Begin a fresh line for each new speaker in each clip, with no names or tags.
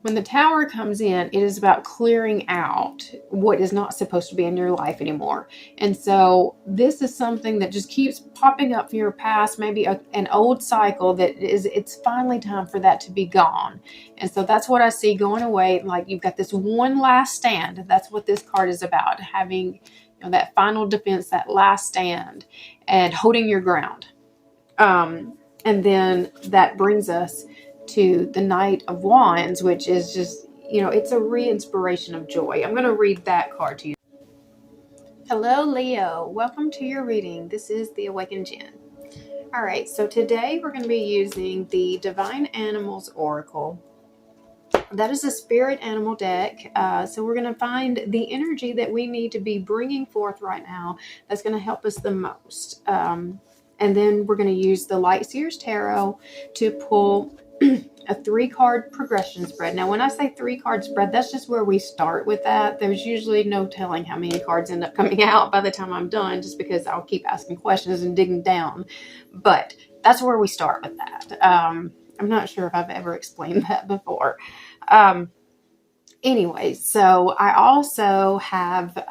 when the Tower comes in, it is about clearing out what is not supposed to be in your life anymore. And so this is something that just keeps popping up from your past, maybe an old cycle that it's finally time for that to be gone. And so that's what I see going away. Like you've got this one last stand. That's what this card is about, having that final defense, that last stand, and holding your ground. And then that brings us to the Knight of Wands, which is just, it's a re-inspiration of joy. I'm going to read that card to you. Hello, Leo. Welcome to your reading. This is the Awakened Jen. All right, so today we're going to be using the Divine Animals Oracle. That is a spirit animal deck. So we're going to find the energy that we need to be bringing forth right now that's going to help us the most. And then we're going to use the Light Seers Tarot to pull a 3-card progression spread. Now, when I say 3-card spread, that's just where we start with that. There's usually no telling how many cards end up coming out by the time I'm done, just because I'll keep asking questions and digging down. But that's where we start with that. I'm not sure if I've ever explained that before. Anyway, so I also have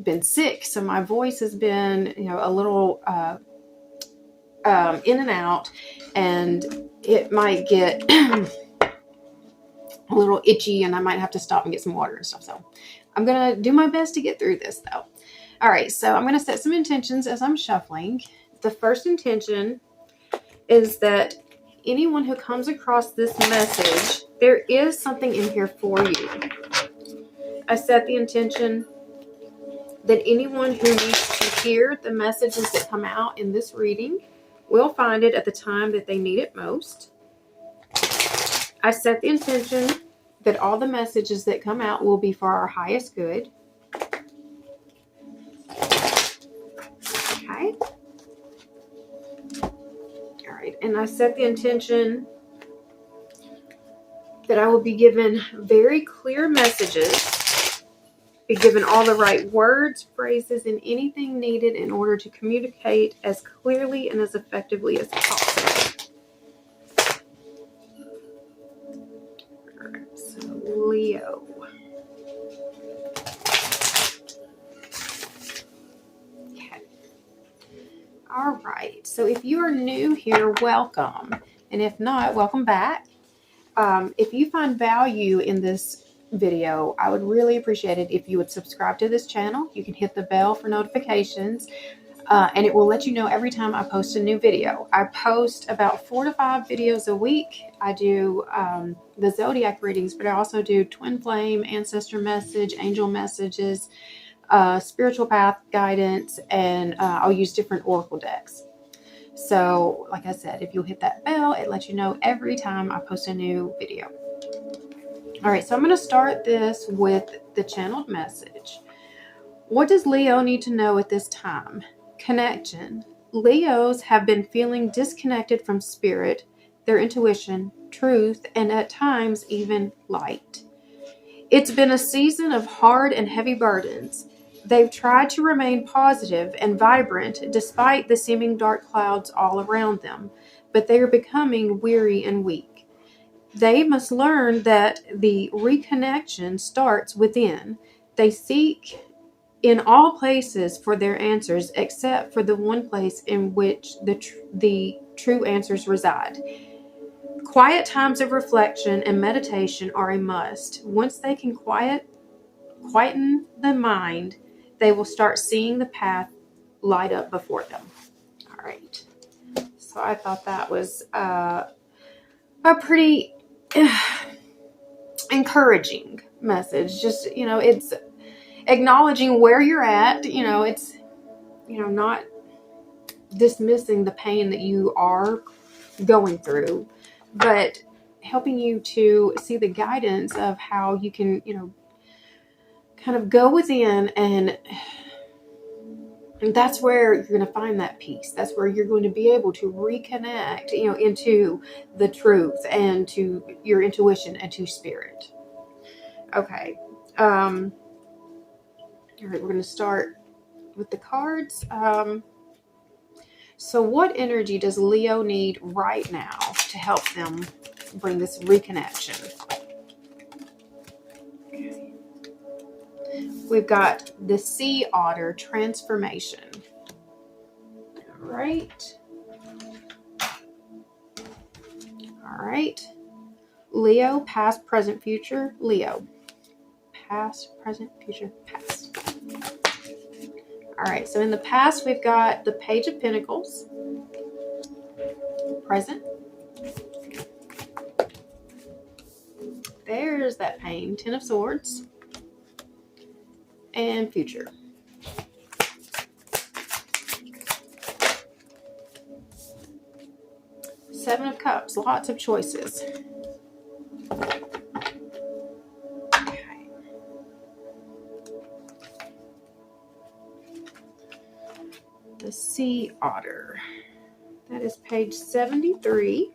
been sick, so my voice has been, a little in and out, and it might get a little itchy, and I might have to stop and get some water and stuff. So I'm going to do my best to get through this, though. All right, so I'm going to set some intentions as I'm shuffling. The first intention is that anyone who comes across this message, there is something in here for you. I set the intention that anyone who needs to hear the messages that come out in this reading will find it at the time that they need it most. I set the intention that all the messages that come out will be for our highest good. Okay. All right. And I set the intention that I will be given very clear messages, be given all the right words, phrases, and anything needed in order to communicate as clearly and as effectively as possible. All right, so Leo. Okay. All right, so if you are new here, welcome. And if not, welcome back. If you find value in this video, I would really appreciate it if you would subscribe to this channel. You can hit the bell for notifications, and it will let you know every time I post a new video. I post about 4 to 5 videos a week. I do the zodiac readings, but I also do twin flame, ancestor message, angel messages, spiritual path guidance, and I'll use different oracle decks. So like I said, if you'll hit that bell, it lets you know every time I post a new video. All right, so I'm going to start this with the channeled message. What does Leo need to know at this time? Connection. Leos have been feeling disconnected from spirit, their intuition, truth, and at times even light. It's been a season of hard and heavy burdens. They've tried to remain positive and vibrant despite the seeming dark clouds all around them, but they are becoming weary and weak. They must learn that the reconnection starts within. They seek in all places for their answers except for the one place in which the true answers reside. Quiet times of reflection and meditation are a must. Once they can quieten the mind, they will start seeing the path light up before them. All right. So I thought that was a pretty encouraging message. Just, it's acknowledging where you're at. It's, not dismissing the pain that you are going through, but helping you to see the guidance of how you can, kind of go within, and that's where you're going to find that peace. That's where you're going to be able to reconnect, into the truth and to your intuition and to spirit. Okay. All right, we're going to start with the cards. So what energy does Leo need right now to help them bring this reconnection? we've got the sea otter transformation. All right. All right. Leo, past, present, future. Leo. Past, present, future, past. All right. So in the past, we've got the Page of Pentacles. Present. There's that pain. Ten of Swords. And future. Seven of Cups. Lots of choices. Okay. The Sea Otter. That is page 73.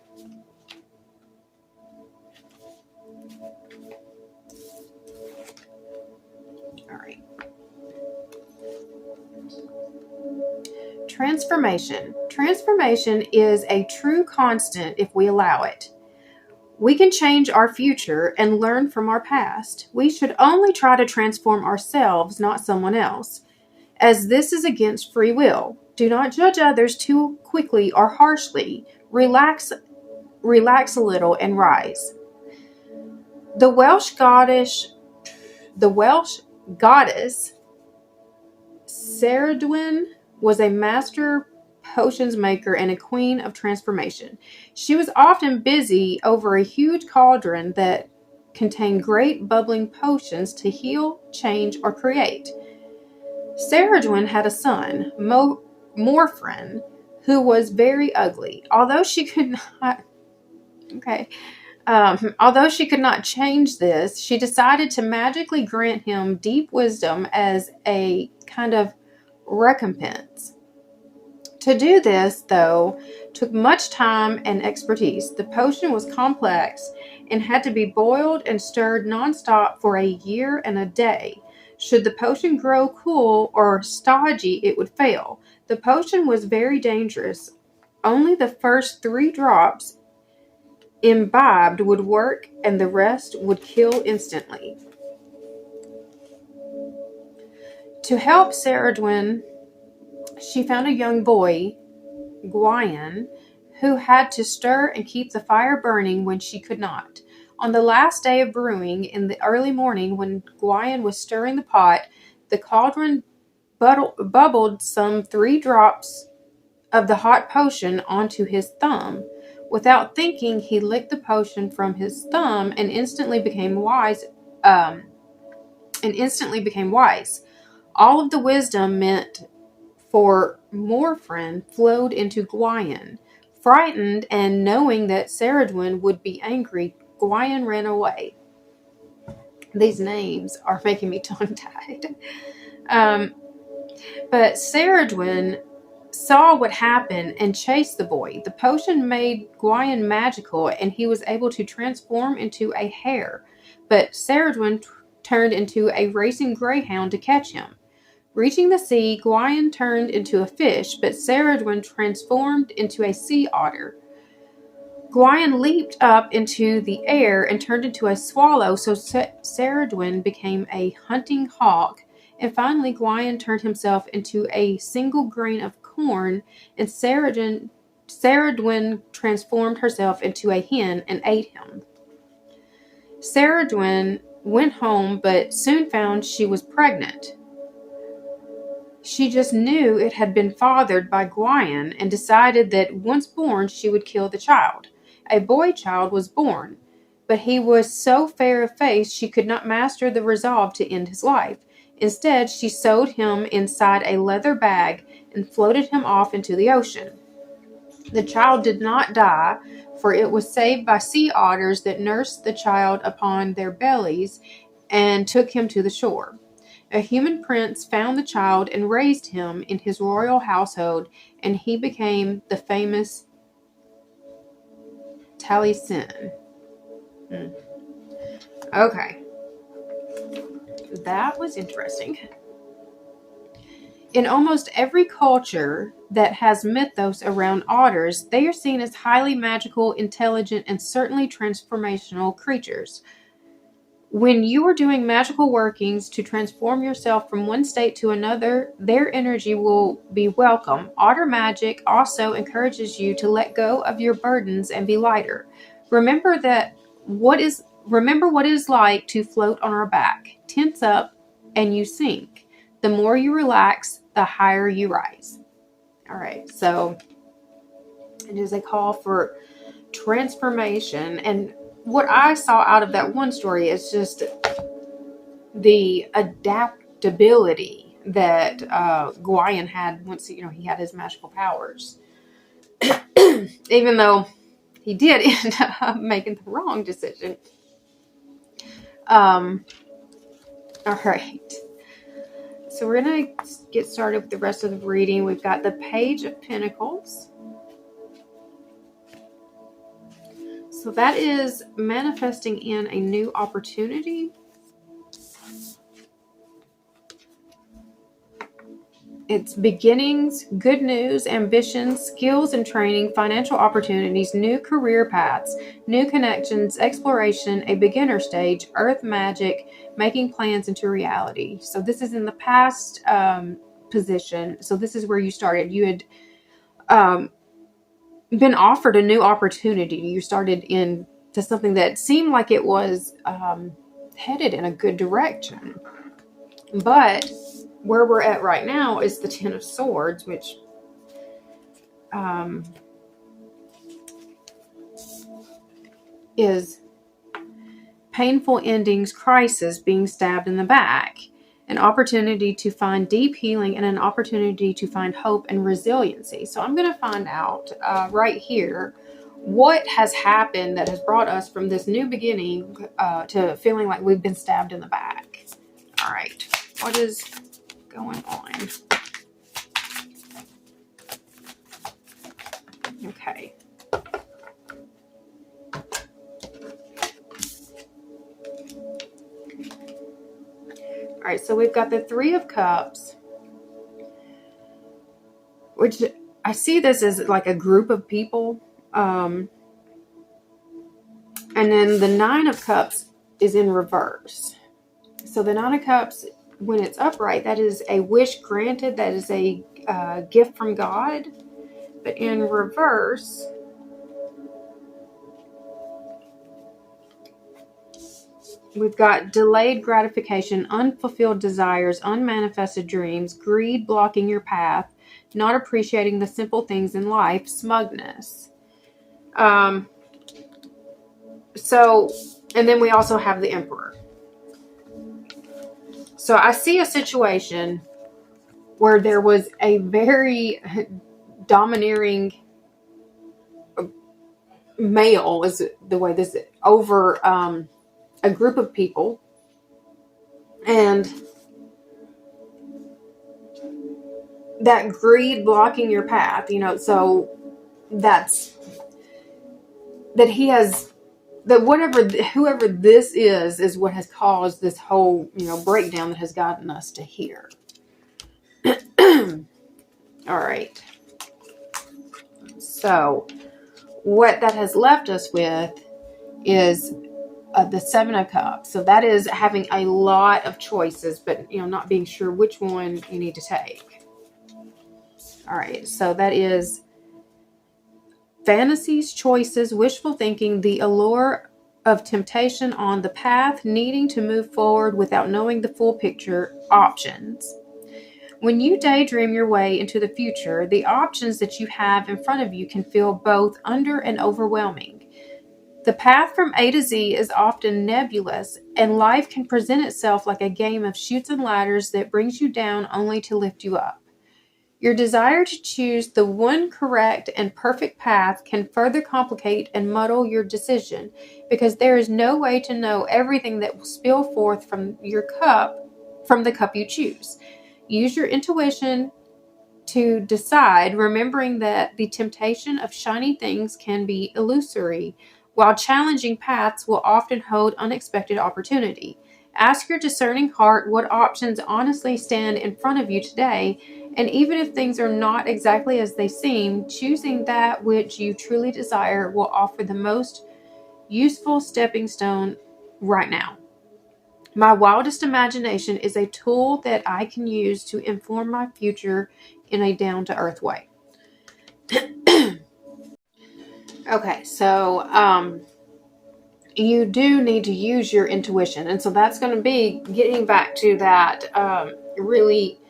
All right. Transformation. Transformation is a true constant if we allow it. We can change our future and learn from our past. We should only try to transform ourselves, not someone else, as this is against free will. Do not judge others too quickly or harshly. Relax a little and rise. The Welsh goddess Ceridwen was a master potions maker and a queen of transformation. She was often busy over a huge cauldron that contained great bubbling potions to heal, change, or create. Ceridwen had a son, Morfrin, who was very ugly. Although she could not change this, she decided to magically grant him deep wisdom as a kind of recompense. To do this, though, took much time and expertise. The potion was complex and had to be boiled and stirred nonstop for a year and a day. Should the potion grow cool or stodgy, it would fail. The potion was very dangerous. Only the first 3 drops imbibed would work, and the rest would kill instantly. To help Ceridwen, she found a young boy, Gwion, who had to stir and keep the fire burning when she could not. On the last day of brewing, in the early morning, when Gwion was stirring the pot, the cauldron bubbled some 3 drops of the hot potion onto his thumb. Without thinking, he licked the potion from his thumb and instantly became wise. All of the wisdom meant for Morfrin flowed into Gwion. Frightened and knowing that Ceridwen would be angry, Gwion ran away. These names are making me tongue-tied. But Ceridwen saw what happened and chased the boy. The potion made Gwion magical, and he was able to transform into a hare. But Ceridwen turned into a racing greyhound to catch him. Reaching the sea, Gwion turned into a fish, but Ceridwen transformed into a sea otter. Gwion leaped up into the air and turned into a swallow, so Ceridwen became a hunting hawk. And finally, Gwion turned himself into a single grain of corn, and Ceridwen transformed herself into a hen and ate him. Ceridwen went home, but soon found she was pregnant. She just knew it had been fathered by Gwion and decided that once born she would kill the child. A boy child was born, but he was so fair of face she could not master the resolve to end his life. Instead, she sewed him inside a leather bag and floated him off into the ocean. The child did not die, for it was saved by sea otters that nursed the child upon their bellies and took him to the shore. A human prince found the child and raised him in his royal household, and he became the famous Taliesin. Okay. That was interesting. In almost every culture that has mythos around otters, they are seen as highly magical, intelligent, and certainly transformational creatures. When you are doing magical workings to transform yourself from one state to another, their energy will be welcome. Otter magic also encourages you to let go of your burdens and be lighter. Remember what it is like to float on our back. Tense up and you sink. The more you relax, the higher you rise. All right, so it is a call for transformation. And what I saw out of that one story is just the adaptability that Gwion had once he had his magical powers. Even though he did end up making the wrong decision. All right. So we're going to get started with the rest of the reading. We've got the Page of Pentacles. So that is manifesting in a new opportunity. It's beginnings, good news, ambitions, skills and training, financial opportunities, new career paths, new connections, exploration, a beginner stage, earth magic, making plans into reality. So this is in the past position. So this is where you started. You had been offered a new opportunity. You started into something that seemed like it was headed in a good direction. But where we're at right now is the Ten of Swords, which is painful endings, crisis, being stabbed in the back, an opportunity to find deep healing, and an opportunity to find hope and resiliency. So I'm going to find out right here what has happened that has brought us from this new beginning to feeling like we've been stabbed in the back. All right. What is going on? Okay. All right, so we've got the Three of Cups, which I see this as like a group of people. And then the Nine of Cups is in reverse. So the Nine of Cups, when it's upright, that is a wish granted. That is a gift from God. But in reverse, we've got delayed gratification, unfulfilled desires, unmanifested dreams, greed blocking your path, not appreciating the simple things in life, smugness. So, and then we also have the Emperor. So I see a situation where there was a very domineering male, is the way this is, over a group of people, and that greed blocking your path, so that's that he has, that whoever this is what has caused this whole breakdown that has gotten us to here. All right, so what that has left us with is the Seven of Cups. So that is having a lot of choices, but not being sure which one you need to take. All right, so that is fantasies, choices, wishful thinking, the allure of temptation on the path, needing to move forward without knowing the full picture, options. When you daydream your way into the future, the options that you have in front of you can feel both under and overwhelming. The path from A to Z is often nebulous, and life can present itself like a game of chutes and ladders that brings you down only to lift you up. Your desire to choose the one correct and perfect path can further complicate and muddle your decision, because there is no way to know everything that will spill forth from the cup you choose. Use your intuition to decide, remembering that the temptation of shiny things can be illusory, while challenging paths will often hold unexpected opportunity. Ask your discerning heart what options honestly stand in front of you today, and even if things are not exactly as they seem, choosing that which you truly desire will offer the most useful stepping stone right now. My wildest imagination is a tool that I can use to inform my future in a down-to-earth way. Okay, so you do need to use your intuition. And so that's going to be getting back to that, really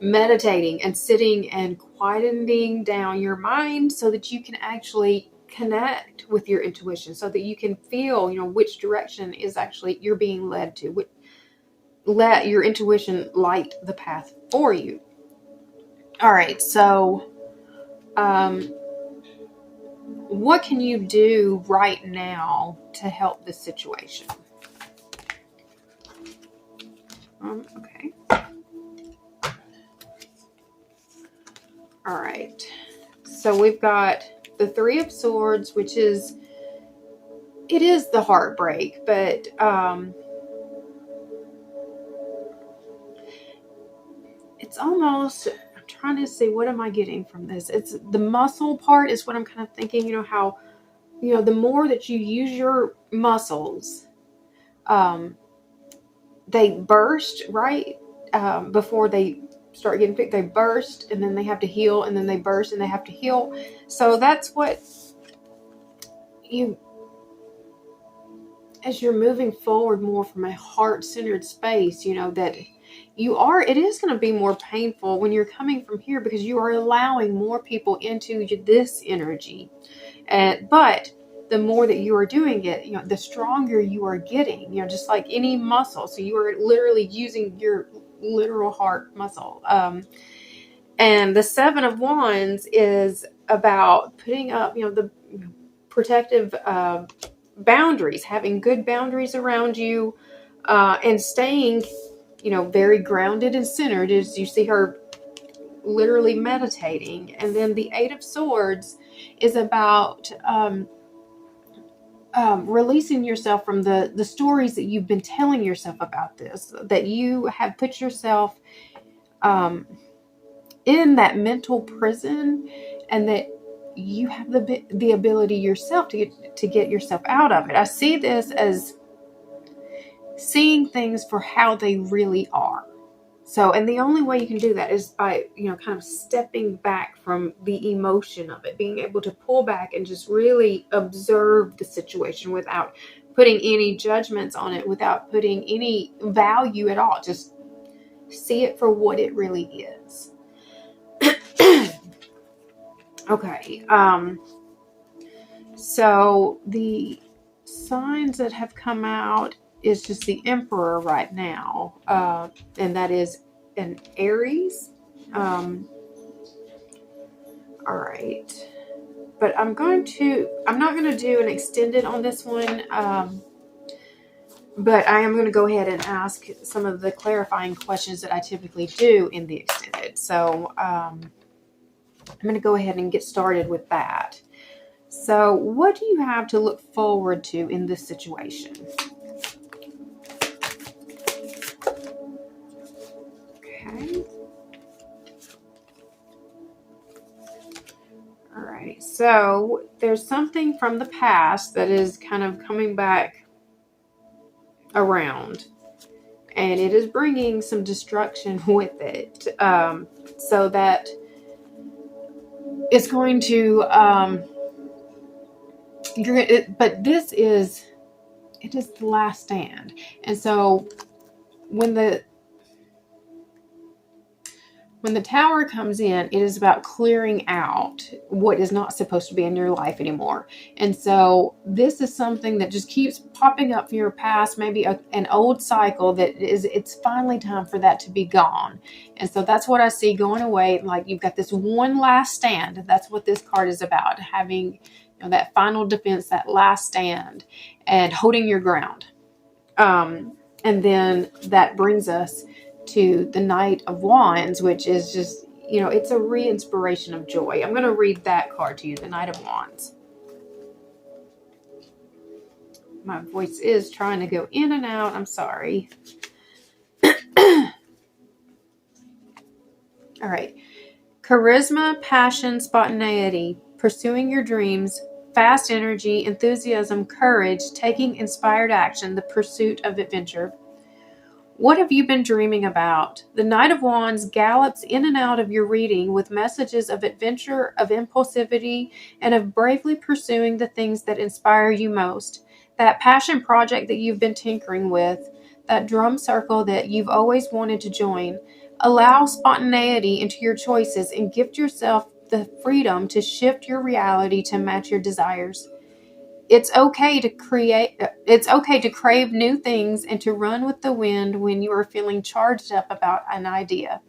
meditating and sitting and quieting down your mind so that you can actually connect with your intuition, so that you can feel, which direction is actually you're being led to. Let your intuition light the path for you. All right, so what can you do right now to help this situation? Okay. All right. So we've got the Three of Swords, which is the heartbreak, but it's almost, I'm trying to see, what am I getting from this? It's the muscle part is what I'm kind of thinking, how, the more that you use your muscles, they burst, right? Before they start getting picked, they burst and then they have to heal, and then they burst and they have to heal. So that's what as you're moving forward more from a heart-centered space, that it is going to be more painful when you're coming from here, because you are allowing more people into this energy. But the more that you are doing it, the stronger you are getting, just like any muscle. So you are literally using your literal heart muscle. And the Seven of Wands is about putting up, the protective boundaries, having good boundaries around you, and staying, very grounded and centered, as you see her literally meditating. And then the Eight of Swords is about releasing yourself from the stories that you've been telling yourself about this, that you have put yourself in that mental prison, and that you have the ability yourself to get yourself out of it. I see this as seeing things for how they really are. So, and the only way you can do that is by, kind of stepping back from the emotion of it, being able to pull back and just really observe the situation without putting any judgments on it, without putting any value at all. Just see it for what it really is. Okay. So the signs that have come out is just the Emperor right now, and that is an Aries. All right, but I'm not going to do an extended on this one, but I am going to go ahead and ask some of the clarifying questions that I typically do in the extended. So I'm going to go ahead and get started with that. So what do you have to look forward to in this situation? Okay. All right. So there's something from the past that is kind of coming back around, and it is bringing some destruction with it. So that it's going to, but this is, it is the last stand. And so when the Tower comes in, it is about clearing out what is not supposed to be in your life anymore. And so this is something that just keeps popping up from your past, maybe an old cycle that it's finally time for that to be gone. And so that's what I see going away. Like, you've got this one last stand. That's what this card is about, having that final defense, that last stand, and holding your ground. And then that brings us to the Knight of Wands, which is just, it's a re-inspiration of joy. I'm going to read that card to you, the Knight of Wands. My voice is trying to go in and out. I'm sorry. All right. Charisma, passion, spontaneity, pursuing your dreams, fast energy, enthusiasm, courage, taking inspired action, the pursuit of adventure. What have you been dreaming about? The Knight of Wands gallops in and out of your reading with messages of adventure, of impulsivity, and of bravely pursuing the things that inspire you most. That passion project that you've been tinkering with, that drum circle that you've always wanted to join. Allow spontaneity into your choices and gift yourself the freedom to shift your reality to match your desires. It's okay to crave new things and to run with the wind when you are feeling charged up about an idea.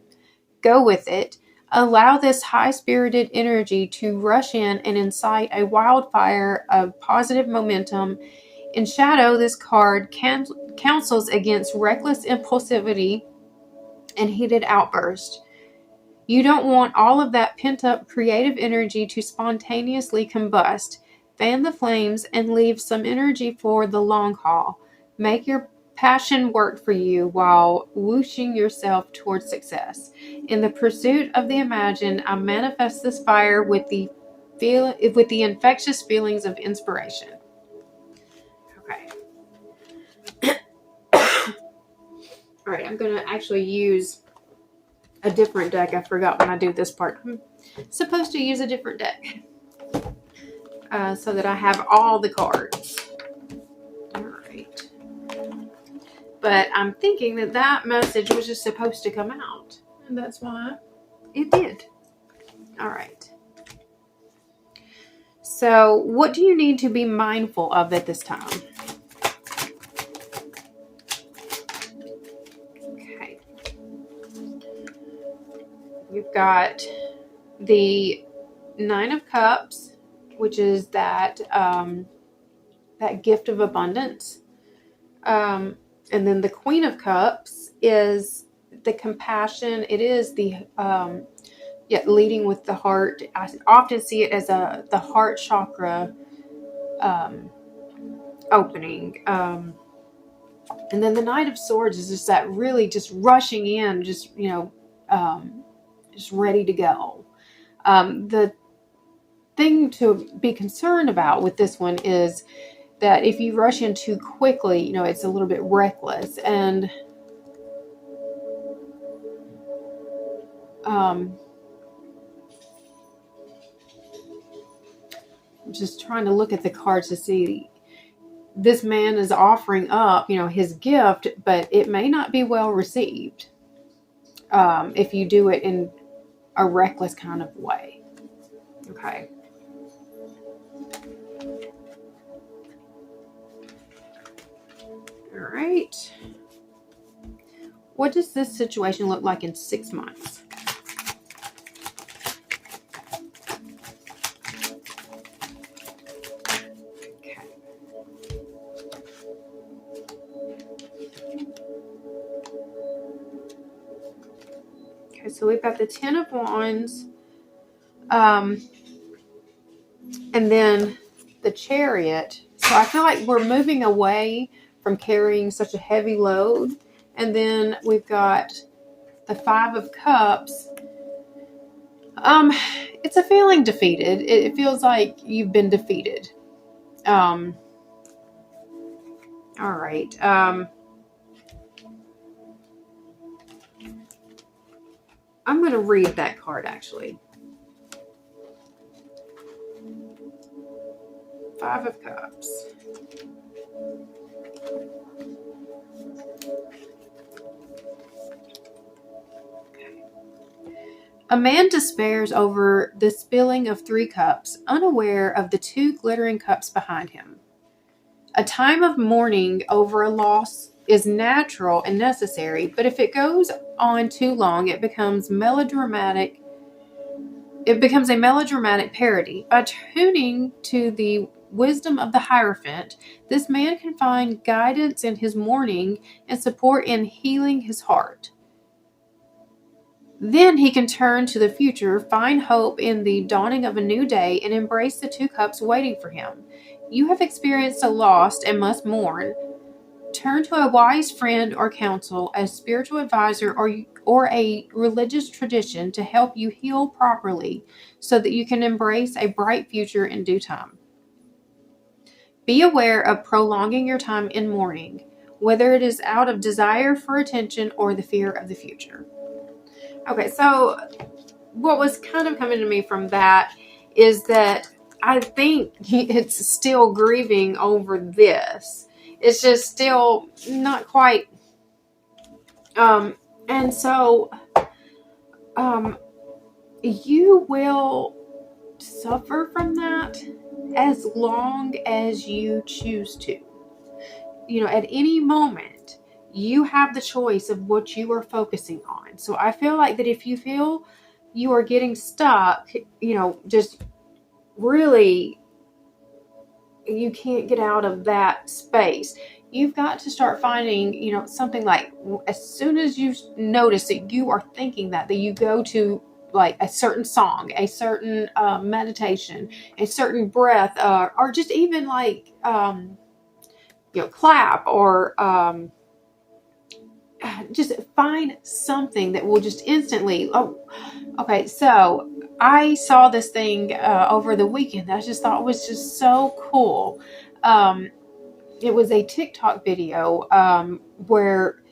Go with it. Allow this high-spirited energy to rush in and incite a wildfire of positive momentum. In shadow, this card counsels against reckless impulsivity and heated outbursts. You don't want all of that pent-up creative energy to spontaneously combust. Fan the flames and leave some energy for the long haul. Make your passion work for you while whooshing yourself towards success. In the pursuit of the imagined, I manifest this fire with the infectious feelings of inspiration. Okay. All right, I'm going to actually use a different deck. I forgot when I do this part. I'm supposed to use a different deck so that I have all the cards. All right. But I'm thinking that that message was just supposed to come out. And that's why it did. All right. So what do you need to be mindful of at this time? Okay. You've got the Nine of Cups, which is that that gift of abundance. And then the Queen of Cups is the compassion. It is the leading with the heart. I often see it as the heart chakra opening. And then the Knight of Swords is just that really just rushing in, just just ready to go. The thing to be concerned about with this one is that if you rush in too quickly, it's a little bit reckless. And I'm just trying to look at the cards to see. This man is offering up, his gift, but it may not be well received if you do it in a reckless kind of way. Okay. All right. What does this situation look like in 6 months? Okay. Okay, so we've got the Ten of Wands, and then the Chariot. So I feel like we're moving away from carrying such a heavy load. And then we've got the Five of Cups. It's a feeling defeated. It feels like you've been defeated. All right. I'm going to read that card, actually. Five of Cups. A man despairs over the spilling of 3 cups, unaware of the 2 glittering cups behind him. A time of mourning over a loss is natural and necessary, but if it goes on too long, it becomes melodramatic. It becomes a melodramatic parody. By tuning to the wisdom of the Hierophant, this man can find guidance in his mourning and support in healing his heart. Then he can turn to the future, find hope in the dawning of a new day, and embrace the 2 cups waiting for him. You have experienced a loss and must mourn. Turn to a wise friend or counsel, a spiritual advisor, or a religious tradition to help you heal properly so that you can embrace a bright future in due time. Be aware of prolonging your time in mourning. whether it is out of desire for attention or the fear of the future. Okay, so what was kind of coming to me from that is that I think it's still grieving over this. It's just still not quite. And so you will suffer from that as long as you choose to. You know, at any moment, you have the choice of what you are focusing on. So I feel like that if you feel you are getting stuck, you know, just really, you can't get out of that space. You've got to start finding, you know, something like, as soon as you notice that you are thinking that you go to like a certain song, a certain meditation, a certain breath, or just even like, you know, clap or just find something that will just instantly, okay, so I saw this thing over the weekend that I just thought was just so cool. It was a TikTok video where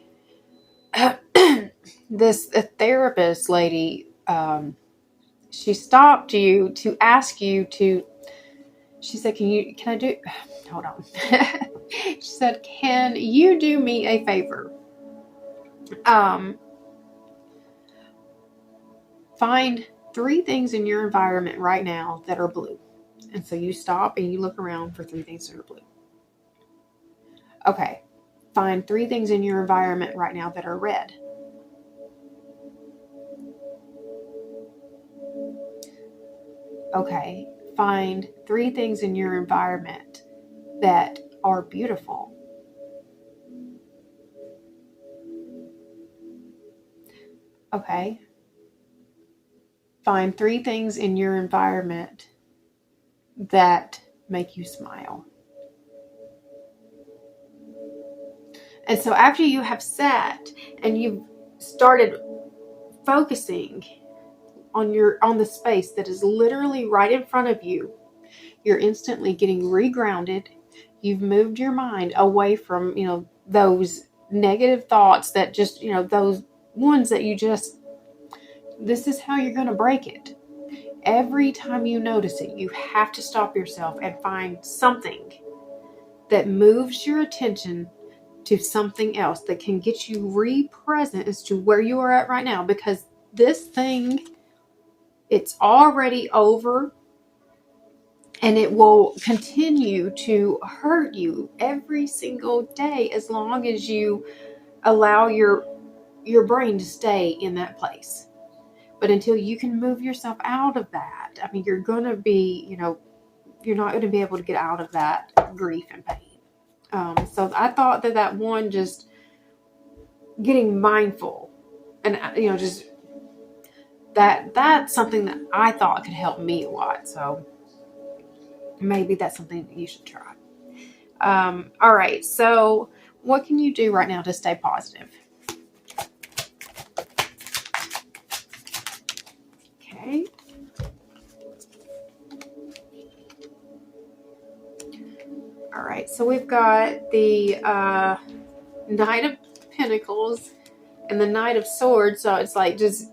this therapist lady, she stopped you to ask you to, she said, hold on. She said, can you do me a favor? Find 3 things in your environment right now that are blue. And so you stop and you look around for 3 things that are blue. Okay. Find 3 things in your environment right now that are red. Okay. Find 3 things in your environment that are beautiful. Okay. Find 3 things in your environment that make you smile. And so after you have sat and you've started focusing on the space that is literally right in front of you, you're instantly getting regrounded. You've moved your mind away from, you know, those negative thoughts that just, you know, those ones that you just, this is how you're going to break it. Every time you notice it, you have to stop yourself and find something that moves your attention to something else that can get you re-present as to where you are at right now. Because this thing, it's already over, and it will continue to hurt you every single day as long as you allow your brain to stay in that place. But until you can move yourself out of that, I mean, you're going to be, you know, you're not going to be able to get out of that grief and pain. So I thought that one, just getting mindful and, you know, just that's something that I thought could help me a lot. So maybe that's something that you should try. All right. So what can you do right now to stay positive? Okay. All right. So we've got the Knight of Pentacles and the Knight of Swords. So it's like, just,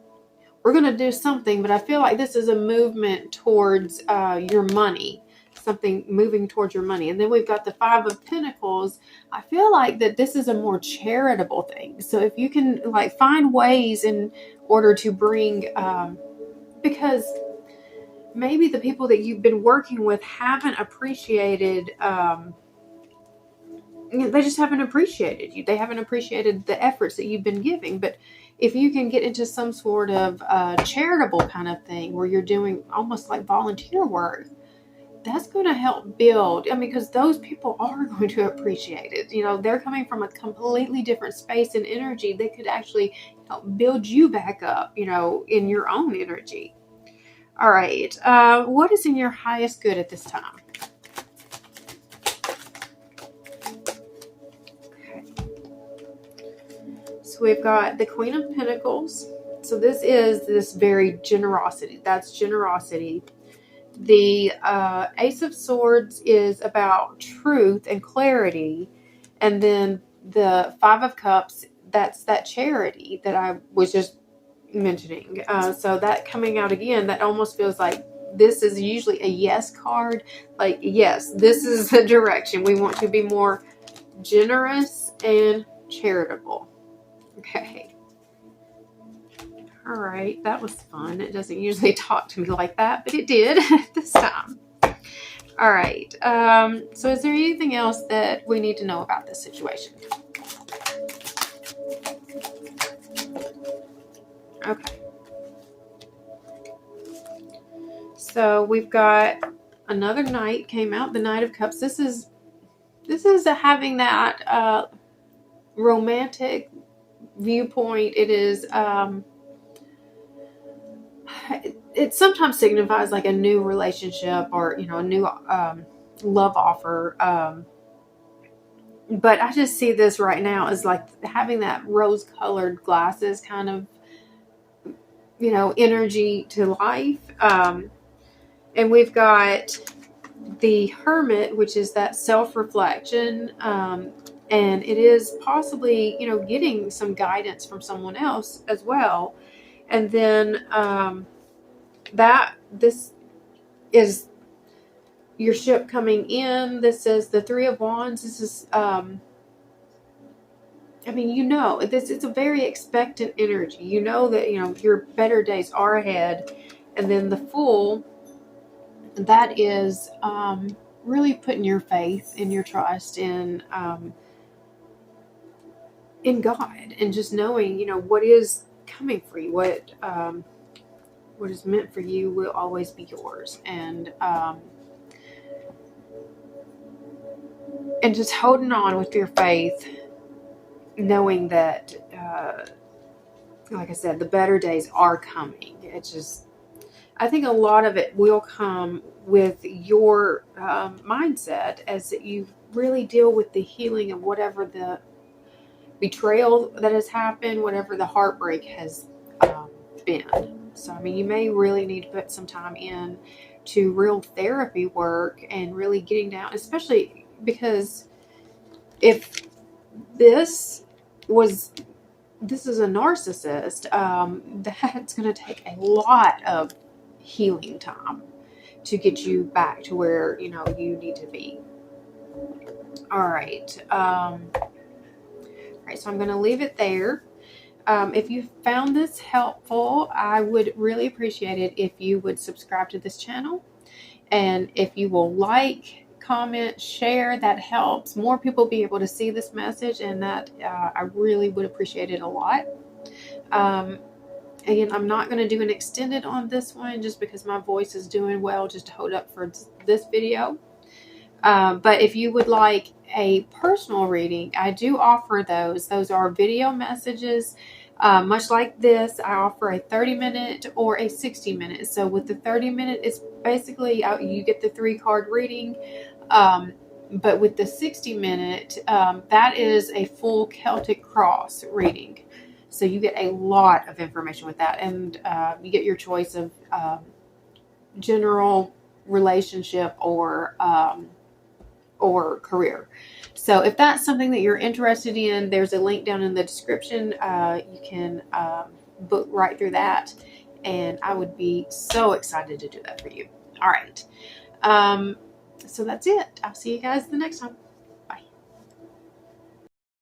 we're going to do something, but I feel like this is a movement towards your money. Something moving towards your money. And then we've got the 5 of Pentacles. I feel like that this is a more charitable thing. So if you can like find ways in order to bring, because maybe the people that you've been working with haven't appreciated, they just haven't appreciated you. They haven't appreciated the efforts that you've been giving. But if you can get into some sort of charitable kind of thing where you're doing almost like volunteer work, that's going to help build. I mean, because those people are going to appreciate it. You know, they're coming from a completely different space and energy. They could actually help build you back up, you know, in your own energy. All right. What is in your highest good at this time? Okay. So we've got the Queen of Pentacles. So this is this very generosity. That's generosity. The Ace of Swords is about truth and clarity. And then the Five of Cups, that's that charity that I was just mentioning. So that coming out again, that almost feels like this is usually a yes card. Like, yes, this is the direction. We want to be more generous and charitable. Okay. All right. That was fun. It doesn't usually talk to me like that, but it did this time. All right. So is there anything else that we need to know about this situation? Okay. So we've got another Knight came out, the Knight of Cups. This is having that romantic viewpoint. It is it sometimes signifies like a new relationship or, you know, a new love offer. But I just see this right now as like having that rose-colored glasses kind of, you know, energy to life. And we've got the Hermit, which is that self-reflection. And it is possibly, you know, getting some guidance from someone else as well. And then this is your ship coming in. This is the Three of Wands. This is, I mean, you know, it's a very expectant energy. You know that, you know, your better days are ahead. And then the Fool, that is really putting your faith and your trust in God, and just knowing, you know, what is coming for you, what is meant for you will always be yours, and just holding on with your faith, knowing that, like I said, the better days are coming. It's just, I think a lot of it will come with your mindset as that you really deal with the healing of whatever the betrayal that has happened, whatever the heartbreak has been. So, I mean, you may really need to put some time in to real therapy work and really getting down, especially because if this is a narcissist, that's going to take a lot of healing time to get you back to where, you know, you need to be. All right. All right. So I'm going to leave it there. If you found this helpful, I would really appreciate it if you would subscribe to this channel. And if you will like, comment, share, that helps more people be able to see this message, and that I really would appreciate it a lot. Again, I'm not going to do an extended on this one just because my voice is doing well just to hold up for this video. But if you would like a personal reading, I do offer those. Those are video messages. Much like this, I offer a 30-minute or a 60-minute. So with the 30-minute, it's basically you get the 3-card reading. But with the 60-minute, that is a full Celtic cross reading. So you get a lot of information with that, and you get your choice of general relationship or career. So if that's something that you're interested in, there's a link down in the description. You can book right through that, and I would be so excited to do that for you. All right. So that's it. I'll see you guys the next time.